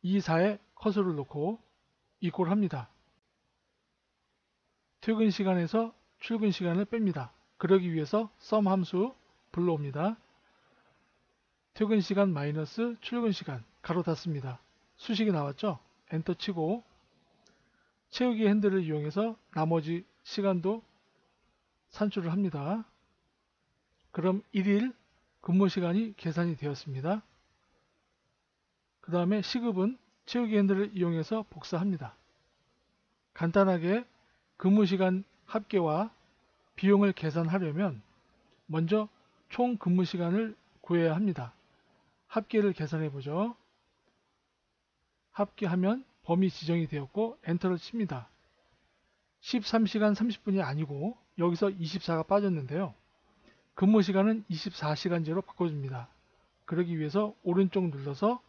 24에 커서를 놓고 이꼴 합니다. 퇴근 시간에서 출근 시간을 뺍니다. 그러기 위해서 sum 함수 불러옵니다. 퇴근 시간 마이너스 출근 시간 가로 닫습니다. 수식이 나왔죠? 엔터 치고 채우기 핸들을 이용해서 나머지 시간도 산출을 합니다. 그럼 1일 근무 시간이 계산이 되었습니다. 그 다음에 시급은 채우기 핸들을 이용해서 복사합니다. 간단하게 근무 시간 합계와 비용을 계산하려면 먼저 총 근무 시간을 구해야 합니다. 합계를 계산해 보죠. 합계하면 범위 지정이 되었고 엔터를 칩니다. 13시간 30분이 아니고 여기서 24가 빠졌는데요. 근무 시간은 24시간제로 바꿔줍니다. 그러기 위해서 오른쪽 눌러서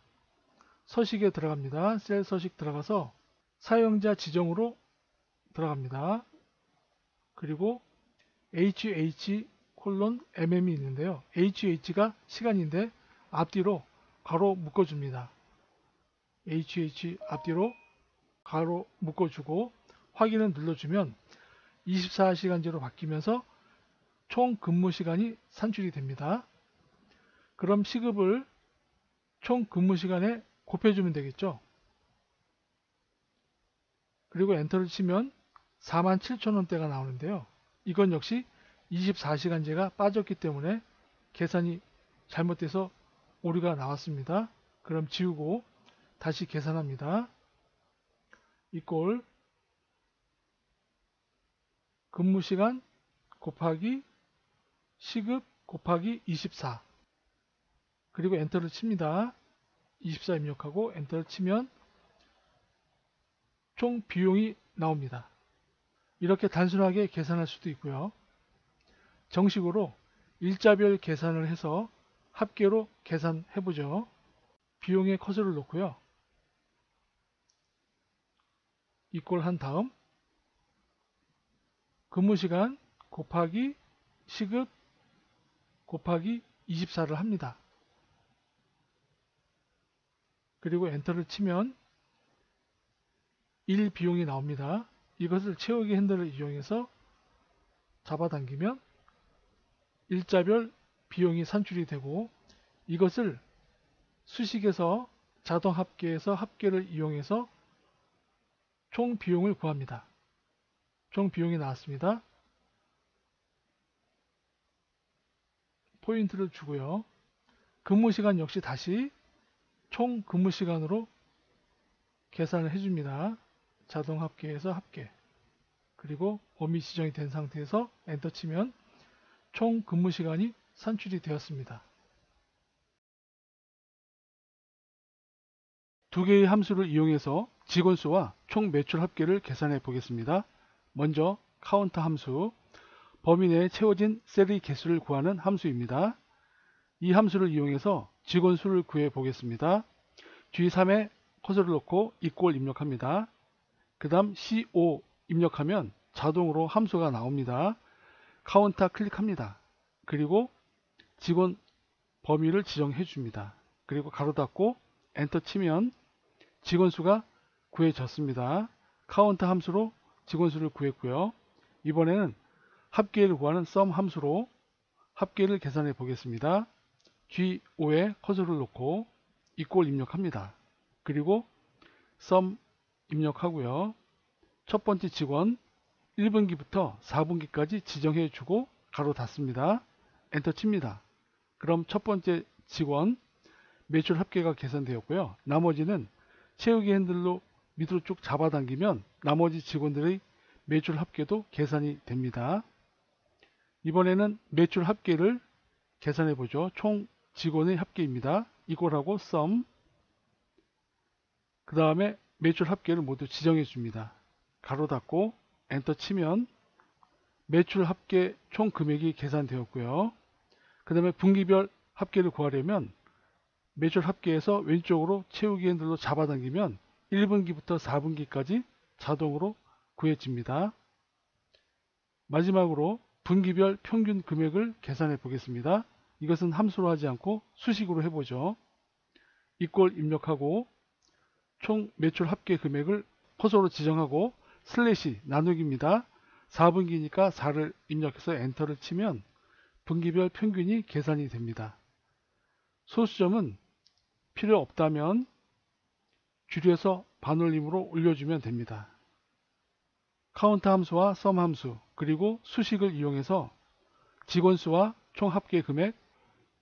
서식에 들어갑니다. 셀 서식 들어가서 사용자 지정으로 들어갑니다. 그리고 HH:mm이 있는데요. HH가 시간인데 앞뒤로 가로 묶어줍니다. HH 앞뒤로 가로 묶어주고 확인을 눌러주면 24시간제로 바뀌면서 총 근무 시간이 산출이 됩니다. 그럼 시급을 총 근무 시간에 곱해주면 되겠죠. 그리고 엔터를 치면 47,000원대가 나오는데요. 이건 역시 24시간제가 빠졌기 때문에 계산이 잘못돼서 오류가 나왔습니다. 그럼 지우고 다시 계산합니다. 이꼴 근무시간 곱하기 시급 곱하기 24 그리고 엔터를 칩니다. 24 입력하고 엔터를 치면 총 비용이 나옵니다. 이렇게 단순하게 계산할 수도 있고요. 정식으로 일자별 계산을 해서 합계로 계산해보죠. 비용에 커서를 놓고요. 이꼴 한 다음 근무시간 곱하기 시급 곱하기 24를 합니다. 그리고 엔터를 치면 1 비용이 나옵니다. 이것을 채우기 핸들을 이용해서 잡아당기면 일자별 비용이 산출이 되고 이것을 수식에서 자동 합계에서 합계를 이용해서 총 비용을 구합니다. 총 비용이 나왔습니다. 포인트를 주고요. 근무시간 역시 다시 총 근무시간으로 계산을 해줍니다. 자동 합계에서 합계 그리고 범위 지정이 된 상태에서 엔터 치면 총 근무시간이 산출이 되었습니다. 두 개의 함수를 이용해서 직원 수와 총 매출 합계를 계산해 보겠습니다. 먼저 카운터 함수, 범위 내에 채워진 셀의 개수를 구하는 함수입니다. 이 함수를 이용해서 직원 수를 구해 보겠습니다. G3에 커서를 놓고 이꼴 입력합니다. 그 다음 CO 입력하면 자동으로 함수가 나옵니다. 카운터 클릭합니다. 그리고 직원 범위를 지정해 줍니다. 그리고 가로 닫고 엔터 치면 직원 수가 구해졌습니다. 카운터 함수로 직원 수를 구했고요. 이번에는 합계를 구하는 sum 함수로 합계를 계산해 보겠습니다. G5에 커서를 놓고 이꼴 입력합니다. 그리고 sum 입력하고요. 첫 번째 직원 1분기부터 4분기까지 지정해 주고 가로 닫습니다. 엔터 칩니다. 그럼 첫 번째 직원 매출 합계가 계산되었고요. 나머지는 채우기 핸들로 밑으로 쭉 잡아당기면 나머지 직원들의 매출 합계도 계산이 됩니다. 이번에는 매출 합계를 계산해 보죠. 총 직원의 합계입니다. 이꼴하고 sum 그 다음에 매출 합계를 모두 지정해 줍니다. 가로 닫고 엔터 치면 매출 합계 총 금액이 계산되었고요. 그 다음에 분기별 합계를 구하려면 매출 합계에서 왼쪽으로 채우기 핸들로 잡아당기면 1분기부터 4분기까지 자동으로 구해집니다. 마지막으로 분기별 평균 금액을 계산해 보겠습니다. 이것은 함수로 하지 않고 수식으로 해보죠. 이꼴 입력하고 총 매출 합계 금액을 커서로 지정하고 슬래시 나누기입니다. 4분기니까 4를 입력해서 엔터를 치면 분기별 평균이 계산이 됩니다. 소수점은 필요 없다면 줄여서 반올림으로 올려주면 됩니다. 카운트 함수와 썸 함수 그리고 수식을 이용해서 직원 수와 총 합계 금액,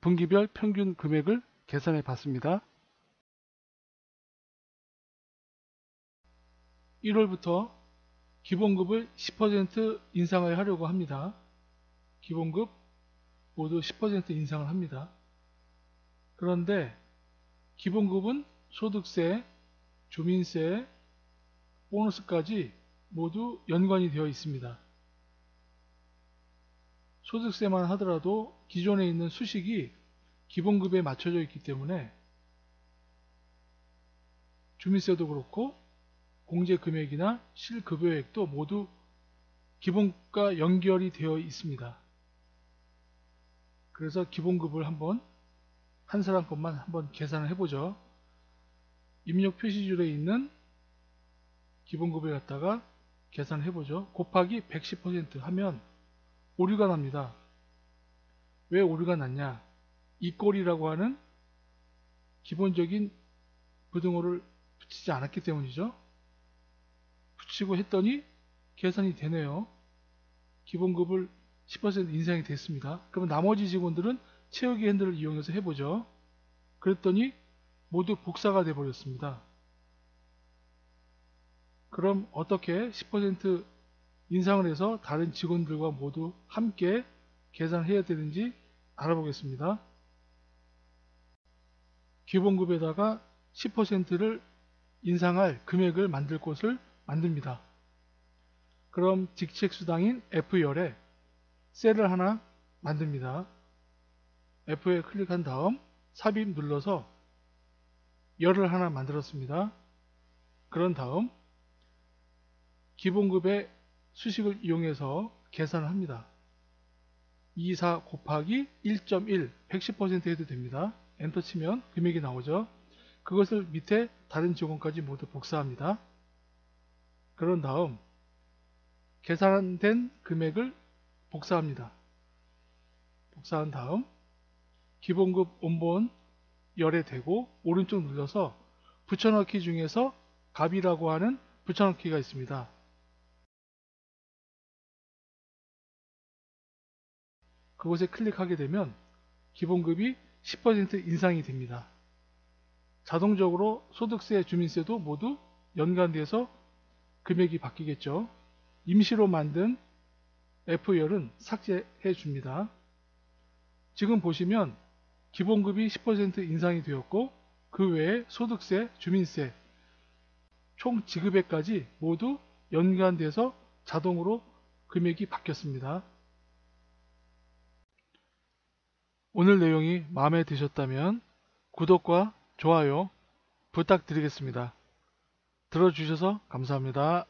분기별 평균 금액을 계산해 봤습니다. 1월부터 기본급을 10% 인상을 하려고 합니다. 기본급 모두 10% 인상을 합니다. 그런데 기본급은 소득세, 주민세, 보너스까지 모두 연관이 되어 있습니다. 소득세만 하더라도 기존에 있는 수식이 기본급에 맞춰져 있기 때문에 주민세도 그렇고 공제금액이나 실급여액도 모두 기본과 연결이 되어 있습니다. 그래서 기본급을 한 사람 것만 한번 계산을 해보죠. 입력 표시줄에 있는 기본급을 갖다가 계산해보죠. 곱하기 110% 하면 오류가 납니다. 왜 오류가 났냐? 이꼴이라고 하는 기본적인 부등호를 붙이지 않았기 때문이죠. 붙이고 했더니 계산이 되네요. 기본급을 10% 인상이 됐습니다. 그러면 나머지 직원들은 채우기 핸들을 이용해서 해보죠. 그랬더니 모두 복사가 되어 버렸습니다. 그럼 어떻게 10% 인상을 해서 다른 직원들과 모두 함께 계산을 해야 되는지 알아보겠습니다. 기본급에다가 10%를 인상할 금액을 만들 곳을 만듭니다. 그럼 직책수당인 F열에 셀을 하나 만듭니다. F에 클릭한 다음 삽입 눌러서 열을 하나 만들었습니다. 그런 다음 기본급의 수식을 이용해서 계산을 합니다. 24 곱하기 1.1 110% 해도 됩니다. 엔터 치면 금액이 나오죠. 그것을 밑에 다른 직원까지 모두 복사합니다. 그런 다음 계산된 금액을 복사합니다. 복사한 다음 기본급 원본 열에 대고 오른쪽 눌러서 붙여넣기 중에서 값이라고 하는 붙여넣기가 있습니다. 그곳에 클릭하게 되면 기본급이 10% 인상이 됩니다. 자동적으로 소득세, 주민세도 모두 연관돼서 금액이 바뀌겠죠. 임시로 만든 F열은 삭제해 줍니다. 지금 보시면 기본급이 10% 인상이 되었고 그 외에 소득세, 주민세, 총 지급액까지 모두 연관돼서 자동으로 금액이 바뀌었습니다. 오늘 내용이 마음에 드셨다면 구독과 좋아요 부탁드리겠습니다. 들어주셔서 감사합니다.